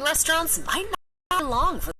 restaurants might not be long for.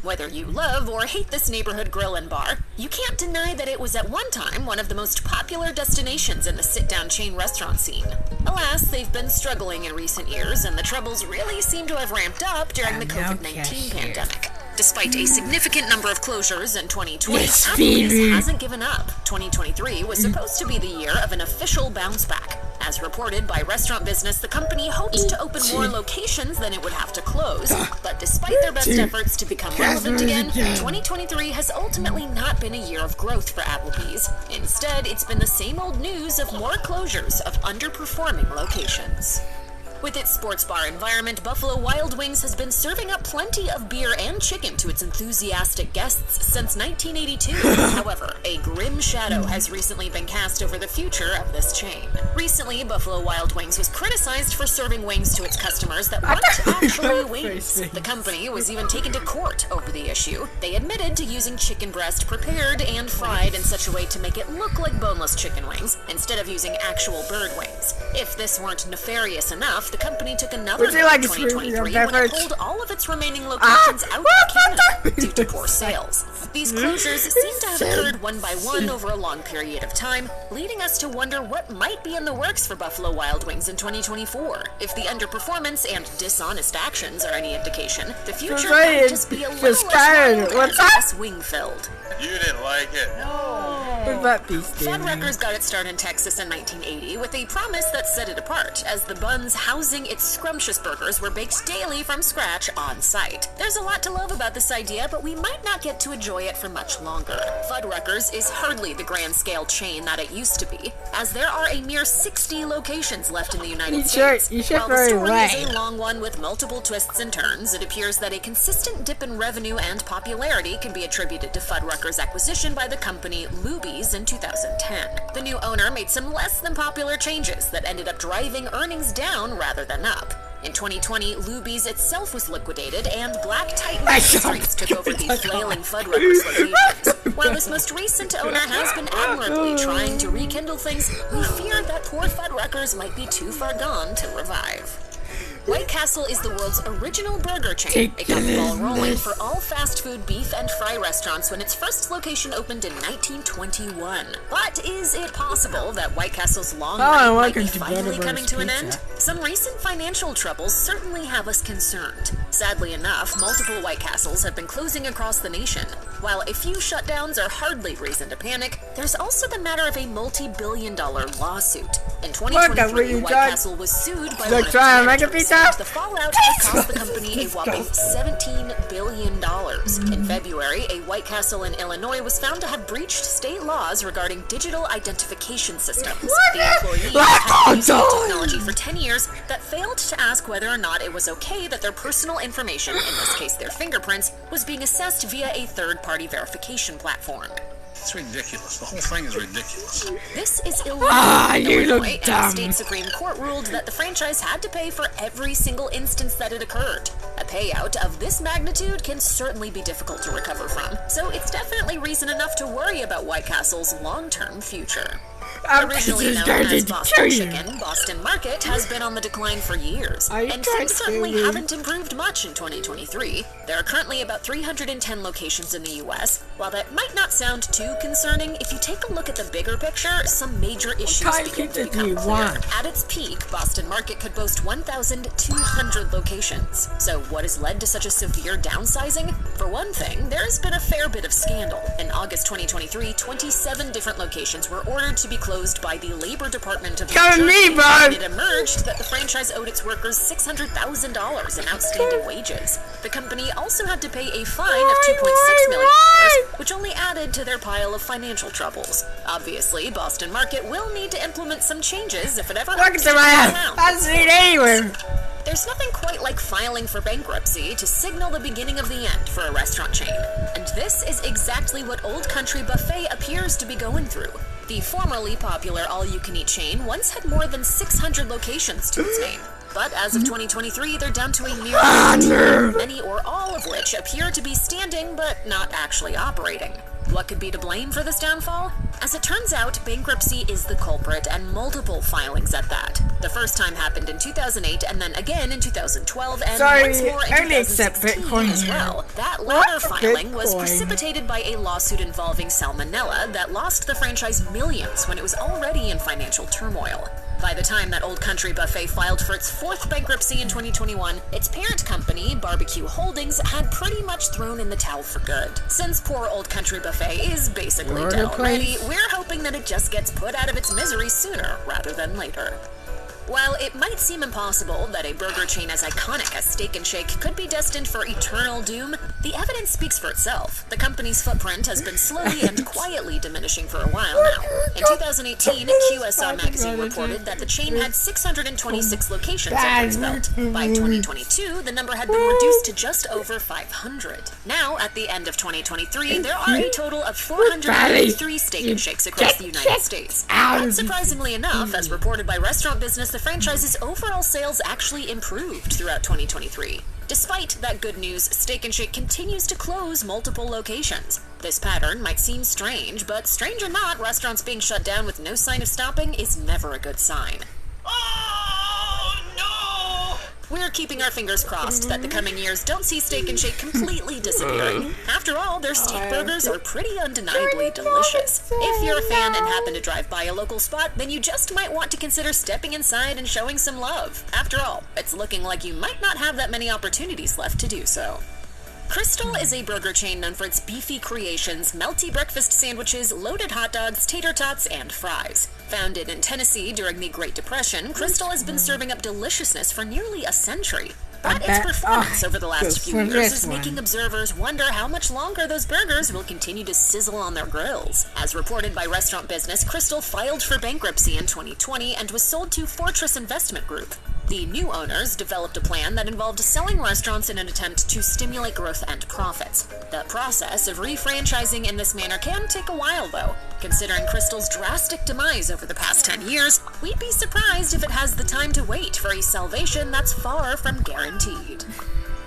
Whether you love or hate this neighborhood grill and bar, you can't deny that it was at one time one of the most popular destinations in the sit-down chain restaurant scene. Alas, they've been struggling in recent years, and the troubles really seem to have ramped up during the COVID-19 pandemic. Despite a significant number of closures in 2020, Applebee's hasn't given up. 2023 was supposed to be the year of an official bounce back. As reported by Restaurant Business, the company hoped to open more locations than it would have to close. But despite their best efforts to become relevant again, 2023 has ultimately not been a year of growth for Applebee's. Instead, it's been the same old news of more closures of underperforming locations. With its sports bar environment, Buffalo Wild Wings has been serving up plenty of beer and chicken to its enthusiastic guests since 1982. However, a grim shadow has recently been cast over the future of this chain. Recently, Buffalo Wild Wings was criticized for serving wings to its customers that weren't actually wings. The company was even taken to court over the issue. They admitted to using chicken breast prepared and fried in such a way to make it look like boneless chicken wings, instead of using actual bird wings. If this weren't nefarious enough, the company took another look in 2023 when it pulled all of its remaining locations out of Canada due to poor sales. These closures seem to have occurred one by one over a long period of time, leading us to wonder what might be in the works for Buffalo Wild Wings in 2024. If the underperformance and dishonest actions are any indication, the future might just be a little less wing-filled. You didn't like it. No. Fuddruckers got its start in Texas in 1980 with a promise that set it apart, as the buns housing its scrumptious burgers were baked daily from scratch on site. There's a lot to love about this idea, but we might not get to enjoy it for much longer. Fuddruckers is hardly the grand-scale chain that it used to be, as there are a mere 60 locations left in the United States. While the story is a long one with multiple twists and turns, it appears that a consistent dip in revenue and popularity can be attributed to Fuddruckers' acquisition by the company Luby's in 2010. The new owner made some less than popular changes that ended up driving earnings down rather than up. In 2020, Luby's itself was liquidated, and Black Titan Industries took over the flailing Fuddruckers locations. While this most recent owner has been admirably trying to rekindle things, we fear that poor Fuddruckers might be too far gone to revive. White Castle is the world's original burger chain. It got the ball rolling for all fast food beef and fry restaurants when its first location opened in 1921. But is it possible that White Castle's long reign might be finally coming to an end? Some recent financial troubles certainly have us concerned. Sadly enough, multiple White Castles have been closing across the nation. While a few shutdowns are hardly reason to panic, there's also the matter of a multi-billion-dollar lawsuit. In 2023, White Castle was sued by one of the managers. The fallout has cost the company a whopping $17 billion. In February, a White Castle in Illinois was found to have breached state laws regarding digital identification systems. The employee had used the technology for 10 years that failed to ask whether or not it was okay that their personal information, in this case their fingerprints, was being assessed via a third-party verification platform. It's ridiculous. The whole thing is ridiculous. This is illegal. Illinois, and the state Supreme Court ruled that the franchise had to pay for every single instance that it occurred. A payout of this magnitude can certainly be difficult to recover from, so it's definitely reason enough to worry about White Castle's long-term future. Originally known as Boston Chicken, Boston Market has been on the decline for years, and things certainly haven't improved much in 2023. There are currently about 310 locations in the U.S. While that might not sound too concerning, if you take a look at the bigger picture, some major issues begin to become clear. At its peak, Boston Market could boast 1,200 locations. So what has led to such a severe downsizing? For one thing, there has been a fair bit of scandal. In August 2023, 27 different locations were ordered to be closed by the Labor Department of New Jersey, and it emerged that the franchise owed its workers $600,000 in outstanding wages. The company also had to pay a fine of $2.6 million, which only added to their pile of financial troubles. Obviously, Boston Market will need to implement some changes if it ever hopes to turn around. There's nothing quite like filing for bankruptcy to signal the beginning of the end for a restaurant chain. And this is exactly what Old Country Buffet appears to be going through. The formerly popular all-you-can-eat chain once had more than 600 locations to its name. But as of 2023, they're down to a mere 15, many or all of which appear to be standing but not actually operating. What could be to blame for this downfall? As it turns out, bankruptcy is the culprit, and multiple filings at that. The first time happened in 2008, and then again in 2012, and once more in 2016 as well. That latter filing was precipitated by a lawsuit involving salmonella that lost the franchise millions when it was already in financial turmoil. By the time that Old Country Buffet filed for its fourth bankruptcy in 2021, its parent company, Barbecue Holdings, had pretty much thrown in the towel for good. Since poor Old Country Buffet is basically dead already, we're hoping that it just gets put out of its misery sooner rather than later. While it might seem impossible that a burger chain as iconic as Steak 'n Shake could be destined for eternal doom, the evidence speaks for itself. The company's footprint has been slowly and quietly diminishing for a while now. In 2018, QSR magazine reported that the chain had 626 locations under its belt. By 2022, the number had been reduced to just over 500. Now, at the end of 2023, there are a total of 483 Steak 'n Shakes across the United States. But surprisingly enough, as reported by Restaurant Business, the franchise's overall sales actually improved throughout 2023. Despite that good news, Steak 'n Shake continues to close multiple locations. This pattern might seem strange, but strange or not, restaurants being shut down with no sign of stopping is never a good sign. Oh, no! We're keeping our fingers crossed that the coming years don't see Steak 'n Shake completely disappearing. After all, their steak burgers are pretty undeniably delicious. If you're a fan and happen to drive by a local spot, then you just might want to consider stepping inside and showing some love. After all, it's looking like you might not have that many opportunities left to do so. Crystal is a burger chain known for its beefy creations, melty breakfast sandwiches, loaded hot dogs, tater tots, and fries. Founded in Tennessee during the Great Depression, Crystal has been serving up deliciousness for nearly a century. But its performance over the last few years is making observers wonder how much longer those burgers will continue to sizzle on their grills. As reported by Restaurant Business, Crystal filed for bankruptcy in 2020 and was sold to Fortress Investment Group. The new owners developed a plan that involved selling restaurants in an attempt to stimulate growth and profits. The process of refranchising in this manner can take a while, though. Considering Crystal's drastic demise over the past 10 years, we'd be surprised if it has the time to wait for a salvation that's far from guaranteed.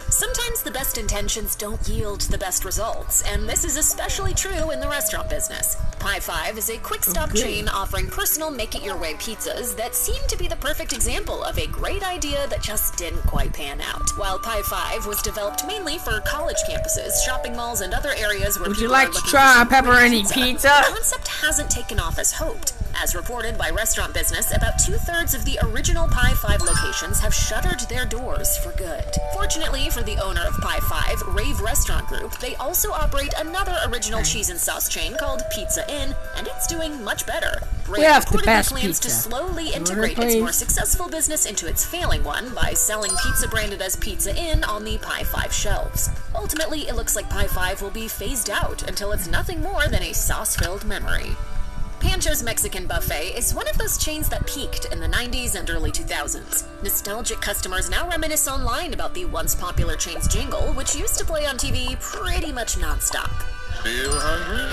Sometimes the best intentions don't yield the best results, and this is especially true in the restaurant business. Pie 5 is a quick-stop chain offering personal make-it-your-way pizzas that seem to be the perfect example of a great idea that just didn't quite pan out. While Pie 5 was developed mainly for college campuses, shopping malls, and other areas where people are looking for some pepperoni pizza, the concept hasn't taken off as hoped. As reported by Restaurant Business, about 2/3 of the original Pie 5 locations have shuttered their doors for good. Fortunately for the owner of Pie 5, Rave Restaurant Group, they also operate another original cheese and sauce chain called Pizza Inn, and it's doing much better. Rave reportedly plans to slowly integrate its more successful business into its failing one by selling pizza branded as Pizza Inn on the Pie 5 shelves. Ultimately, it looks like Pie 5 will be phased out until it's nothing more than a sauce-filled memory. Pancho's Mexican Buffet is one of those chains that peaked in the 90s and early 2000s. Nostalgic customers now reminisce online about the once popular chain's jingle, which used to play on TV pretty much nonstop. Feel hungry?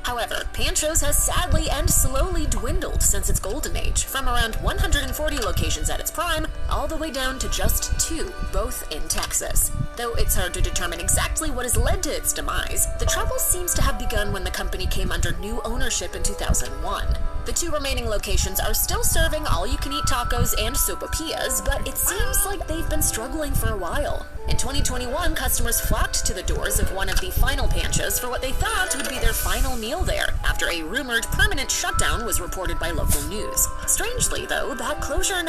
However, Pancho's has sadly and slowly dwindled since its golden age, from around 140 locations at its prime, all the way down to just 2, both in Texas. Though it's hard to determine exactly what has led to its demise, the trouble seems to have begun when the company came under new ownership in 2001. The 2 remaining locations are still serving all-you-can-eat tacos and sopapillas, but it seems like they've been struggling for a while. In 2021, customers flocked to the doors of one of the final Panchos for what they thought would be their final meal there, after a rumored permanent shutdown was reported by local news. Strangely, though, that closure